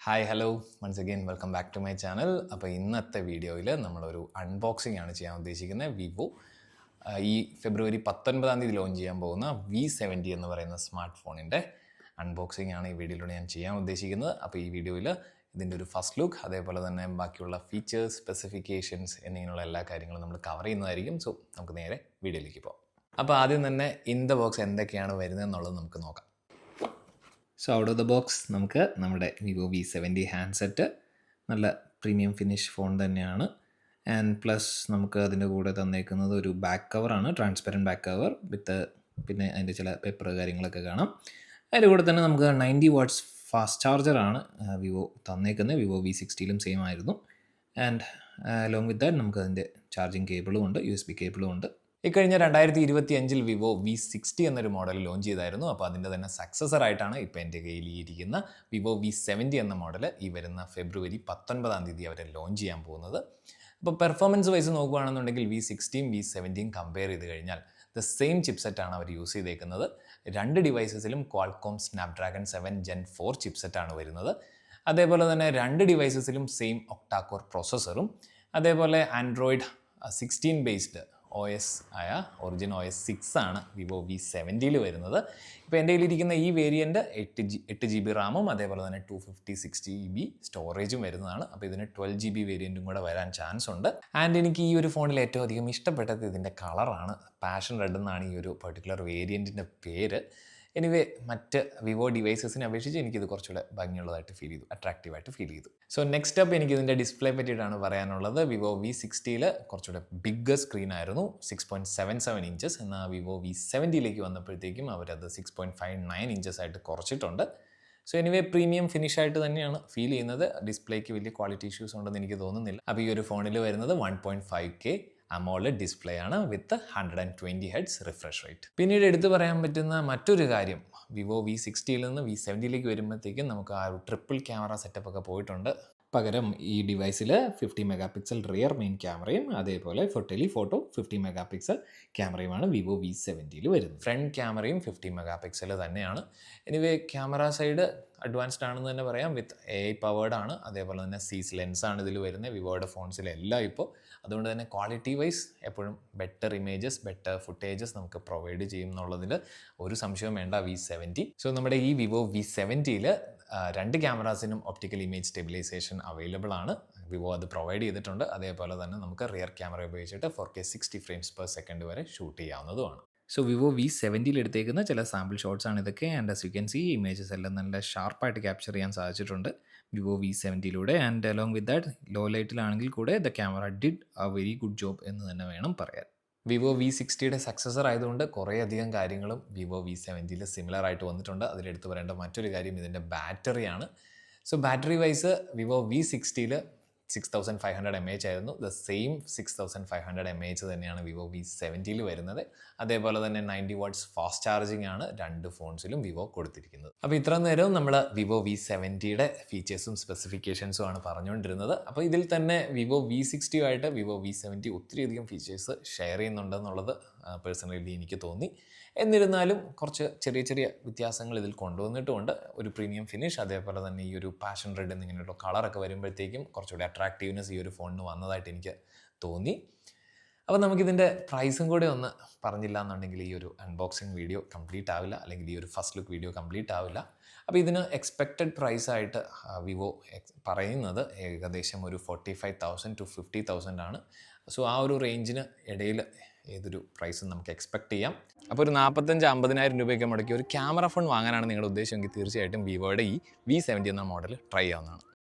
Hi hello once again welcome back to my channel. അപ്പോൾ ഇന്നത്തെ വീഡിയോയിൽ നമ്മളൊരു അൺബോക്സിംഗ് ആണ് ചെയ്യാൻ ഉദ്ദേശിക്കുന്നത്. വിവോ ഈ ഫെബ്രുവരി 19 ലോഞ്ച് ചെയ്യാൻ പോകുന്ന V70 എന്ന് പറയുന്ന സ്മാർട്ട് ഫോണിൻ്റെ അൺബോക്സിംഗ് ആണ് ഈ വീഡിയോയിലൂടെ ഞാൻ ചെയ്യാൻ ഉദ്ദേശിക്കുന്നത്. അപ്പോൾ ഈ വീഡിയോയിൽ ഇതിൻ്റെ ഒരു ഫസ്റ്റ് ലുക്ക്, അതേപോലെ തന്നെ ബാക്കിയുള്ള ഫീച്ചേഴ്സ്, സ്പെസിഫിക്കേഷൻസ് എന്നിങ്ങനെയുള്ള എല്ലാ കാര്യങ്ങളും നമ്മൾ കവർ ചെയ്യുന്നതായിരിക്കും. സോ നമുക്ക് നേരെ വീഡിയോയിലേക്ക് പോകാം. അപ്പോൾ ആദ്യം തന്നെ ഇൻ ദ ബോക്സ് എന്തൊക്കെയാണ് വരുന്നത് എന്നുള്ളത് നമുക്ക് നോക്കാം. So out of the box നമുക്ക് നമ്മുടെ വിവോ V70 ഹാൻഡ്സെറ്റ്, നല്ല പ്രീമിയം ഫിനിഷ് ഫോൺ തന്നെയാണ്. ആൻഡ് പ്ലസ് നമുക്ക് അതിൻ്റെ കൂടെ തന്നേക്കുന്നത് ഒരു ബാക്ക് കവറാണ്, ട്രാൻസ്പെറൻറ്റ് ബാക്ക് കവർ വിത്ത് പിന്നെ അതിൻ്റെ ചില പേപ്പർ കാര്യങ്ങളൊക്കെ കാണാം. അതിൻ്റെ കൂടെ തന്നെ നമുക്ക് 90 വാട്ട്സ് ഫാസ്റ്റ് ചാർജറാണ് വിവോ തന്നേക്കുന്നത്. വിവോ V60യിലും സെയിം ആയിരുന്നു. ആൻഡ് അലോങ് വിത്ത് ദാറ്റ് നമുക്ക് അതിൻ്റെ ചാർജിങ് കേബിളും ഉണ്ട്, USB കേബിളും ഉണ്ട്. ഇക്കഴിഞ്ഞ 2025 വിവോ V60 എന്നൊരു മോഡൽ ലോഞ്ച് ചെയ്തായിരുന്നു. അപ്പോൾ അതിൻ്റെ തന്നെ സക്സസർ ആയിട്ടാണ് ഇപ്പോൾ എൻ്റെ കയ്യിൽ ഇരിക്കുന്ന വിവോ V70 എന്ന മോഡൽ ഈ വരുന്ന ഫെബ്രുവരി 19 അവർ ലോഞ്ച് ചെയ്യാൻ പോകുന്നത്. അപ്പോൾ പെർഫോമൻസ് വൈസ് നോക്കുകയാണെന്നുണ്ടെങ്കിൽ V60യും V70യും കമ്പയർ ചെയ്ത് കഴിഞ്ഞാൽ ദ സെയിം ചിപ്സെറ്റാണ് അവർ യൂസ് ചെയ്തേക്കുന്നത്. രണ്ട് ഡിവൈസസിലും ക്വാൾകോം സ്നാപ്ഡ്രാഗൺ 7 Gen 4 ചിപ്സെറ്റാണ് വരുന്നത്. അതേപോലെ തന്നെ രണ്ട് ഡിവൈസസിലും സെയിം ഒക്ടാകോർ പ്രോസസ്സറും, അതേപോലെ ആൻഡ്രോയിഡ് 16 ബേസ്ഡ് OS ആയ ഒറിജിൻ OS 6 ആണ് വിവോ V70യിൽ വരുന്നത്. ഇപ്പോൾ എൻ്റെ കയ്യിലിരിക്കുന്ന ഈ വേരിയൻറ്റ് 8 GB റാമും അതേപോലെ തന്നെ 256 GB സ്റ്റോറേജും വരുന്നതാണ്. അപ്പോൾ ഇതിന് 12 GB വേരിയൻറ്റും കൂടെ വരാൻ ചാൻസ് ഉണ്ട്. ആൻഡ് എനിക്ക് ഈ ഒരു ഫോണിൽ ഏറ്റവും അധികം ഇഷ്ടപ്പെട്ടത് ഇതിൻ്റെ കളറാണ്. പാഷൻ റെഡ് എന്നാണ് ഈ ഒരു പെർട്ടിക്കുലർ വേരിയൻറ്റിൻ്റെ പേര്. എനിവേ മറ്റ് വിവോ ഡിവൈസസിനെ അപേക്ഷിച്ച് എനിക്കിത് കുറച്ചുകൂടെ ഭംഗിയുള്ളതായിട്ട് ഫീൽ ചെയ്തു, അട്രാക്റ്റീവായിട്ട് ഫീൽ ചെയ്തു. സോ നെക്സ്റ്റ് അപ്പ് എനിക്ക് ഇതിൻ്റെ ഡിസ്പ്ലേ പറ്റിയിട്ടാണ് പറയാനുള്ളത്. വിവോ V60യിൽ കുറച്ചുകൂടെ ബിഗ്ഗർ സ്ക്രീൻ ആയിരുന്നു, 6.77 ഇഞ്ചസ്. എന്നാൽ വിവോ V70യിലേക്ക് വന്നപ്പോഴത്തേക്കും അവരത് 6.59 ഇഞ്ചസ് ആയിട്ട് കുറച്ചിട്ടുണ്ട്. സോ എനിവേ പ്രീമിയം ഫിനിഷായിട്ട് തന്നെയാണ് ഫീൽ ചെയ്യുന്നത്. ഡിസ്പ്ലേക്ക് വലിയ ക്വാളിറ്റി ഇഷ്യൂസ് ഉണ്ടെന്ന് എനിക്ക് തോന്നുന്നില്ല. അപ്പോൾ ഈ ഒരു ഫോണിൽ വരുന്നത് 1.5K AMOLED ഡിസ്പ്ലേ ആണ് വിത്ത് 120 Hz റിഫ്രഷ് റേറ്റ്. പിന്നീട് എടുത്തു പറയാൻ പറ്റുന്ന മറ്റൊരു കാര്യം, വിവോ V60യിൽ നിന്ന് V70യിലേക്ക് വരുമ്പോഴത്തേക്കും നമുക്ക് ആ ഒരു ട്രിപ്പിൾ ക്യാമറ സെറ്റപ്പ് ഒക്കെ പോയിട്ടുണ്ട്. പകരം ഈ ഡിവൈസിൽ 50 മെഗാ പിക്സൽ റിയർ മെയിൻ ക്യാമറയും അതേപോലെ ടെലിഫോട്ടോ 50 മെഗാ പിക്സൽ ക്യാമറയുമാണ് വിവോ V70യിൽ വരുന്നത്. ഫ്രണ്ട് ക്യാമറയും 50 മെഗാ പിക്സൽ തന്നെയാണ്. എനിവേ ക്യാമറ സൈഡ് അഡ്വാൻസ്ഡ് ആണെന്ന് തന്നെ പറയാം. വിത്ത് AI പവേർഡ് ആണ്. അതേപോലെ തന്നെ സീസ് ലെൻസാണ് ഇതിൽ വരുന്നത് വിവോയുടെ ഫോൺസിലെല്ലാം ഇപ്പോൾ. അതുകൊണ്ട് തന്നെ ക്വാളിറ്റി വൈസ് എപ്പോഴും ബെറ്റർ ഇമേജസ്, ബെറ്റർ ഫുട്ടേജസ് നമുക്ക് പ്രൊവൈഡ് ചെയ്യും എന്നുള്ളതിൽ ഒരു സംശയവും വേണ്ട V70. സോ നമ്മുടെ ഈ വിവോ V70യിൽ രണ്ട് ക്യാമറാസിനും ഒപ്റ്റിക്കൽ ഇമേജ് സ്റ്റെബിലൈസേഷൻ അവൈലബിൾ ആണ്. വിവോ അത് പ്രൊവൈഡ് ചെയ്തിട്ടുണ്ട്. അതേപോലെ തന്നെ നമുക്ക് റിയർ ക്യാമറ ഉപയോഗിച്ചിട്ട് 4K 60 frames per second വരെ ഷൂട്ട് ചെയ്യാവുന്നതുമാണ്. സോ വിവോ V70യിൽ എടുത്തേക്കുന്ന ചില സാമ്പിൾ ഷോട്ട്സ് ആണ് ഇതൊക്കെ. And as you can see images എല്ലാം നല്ല ഷാർപ്പായിട്ട് ക്യാപ്ചർ ചെയ്യാൻ സാധിച്ചിട്ടുണ്ട് വിവോ V70യിലൂടെ. And along with that low ലൈറ്റിലാണെങ്കിൽ കൂടെ the camera did a very good job എന്ന് തന്നെ വേണം പറയാൻ. വിവോ V60യുടെ സക്സസർ ആയതുകൊണ്ട് കുറേയധികം കാര്യങ്ങളും വിവോ V70യിൽ സിമിലർ ആയിട്ട് വന്നിട്ടുണ്ട്. അതിലെടുത്ത് പറയേണ്ട മറ്റൊരു കാര്യം ഇതിൻ്റെ ബാറ്ററിയാണ്. സോ ബാറ്ററി വൈസ് വിവോ V60യിൽ 6500 mAh ആയിരുന്നു. ദ സെയിം 6500 mAh തന്നെയാണ് വിവോ V70യിൽ വരുന്നത്. അതേപോലെ തന്നെ 90 വാട്ട്സ് ഫാസ്റ്റ് ചാർജിങ് ആണ് രണ്ട് ഫോൺസിലും വിവോ കൊടുത്തിരിക്കുന്നത്. അപ്പോൾ ഇത്ര നേരം നമ്മൾ വിവോ V70യുടെ ഫീച്ചേഴ്സും സ്പെസിഫിക്കേഷൻസും ആണ് പറഞ്ഞുകൊണ്ടിരുന്നത്. അപ്പോൾ ഇതിൽ തന്നെ വിവോ V60 ആയിട്ട് വിവോ V70 ഒത്തിരിയധികം ഫീച്ചേഴ്സ് ഷെയർ ചെയ്യുന്നുണ്ടെന്നുള്ളത് പേഴ്സണലി എനിക്ക് തോന്നി. എന്നിരുന്നാലും കുറച്ച് ചെറിയ ചെറിയ വ്യത്യാസങ്ങൾ ഇതിൽ കൊണ്ടുവന്നിട്ടുമുണ്ട്. ഒരു പ്രീമിയം ഫിനിഷ്, അതേപോലെ തന്നെ ഈ ഒരു പാഷൻ റെഡ് എന്നിങ്ങനെയുള്ള കളറൊക്കെ വരുമ്പോഴത്തേക്കും കുറച്ചുകൂടി അട്രാക്റ്റീവ്നെസ് ഈ ഒരു ഫോണിന് വന്നതായിട്ട് എനിക്ക് തോന്നി. അപ്പോൾ നമുക്കിതിൻ്റെ പ്രൈസും കൂടെ ഒന്ന് പറഞ്ഞില്ല എന്നുണ്ടെങ്കിൽ ഈ ഒരു അൺബോക്സിങ് വീഡിയോ കംപ്ലീറ്റ് ആവില്ല, അല്ലെങ്കിൽ ഈ ഒരു ഫസ്റ്റ് ലുക്ക് വീഡിയോ കംപ്ലീറ്റ് ആവില്ല. അപ്പോൾ ഇതിന് എക്സ്പെക്റ്റഡ് പ്രൈസായിട്ട് വിവോ പറയുന്നത് ഏകദേശം ഒരു 45,000 to 50,000 ആണ്. സോ ആ ഒരു റേഞ്ചിന് ഇടയിൽ ഏതൊരു പ്രൈസും നമുക്ക് എക്സ്പെക്ട് ചെയ്യാം. അപ്പോൾ ഒരു 45,000-50,000 രൂപയൊക്കെ മുടക്കി ഒരു ക്യാമറ ഫോൺ വാങ്ങാനാണ് നിങ്ങളുടെ ഉദ്ദേശമെങ്കിൽ തീർച്ചയായിട്ടും വിവോയുടെ ഈ V70 എന്ന മോഡൽ ട്രൈ ചെയ്യാവുന്നതാണ്.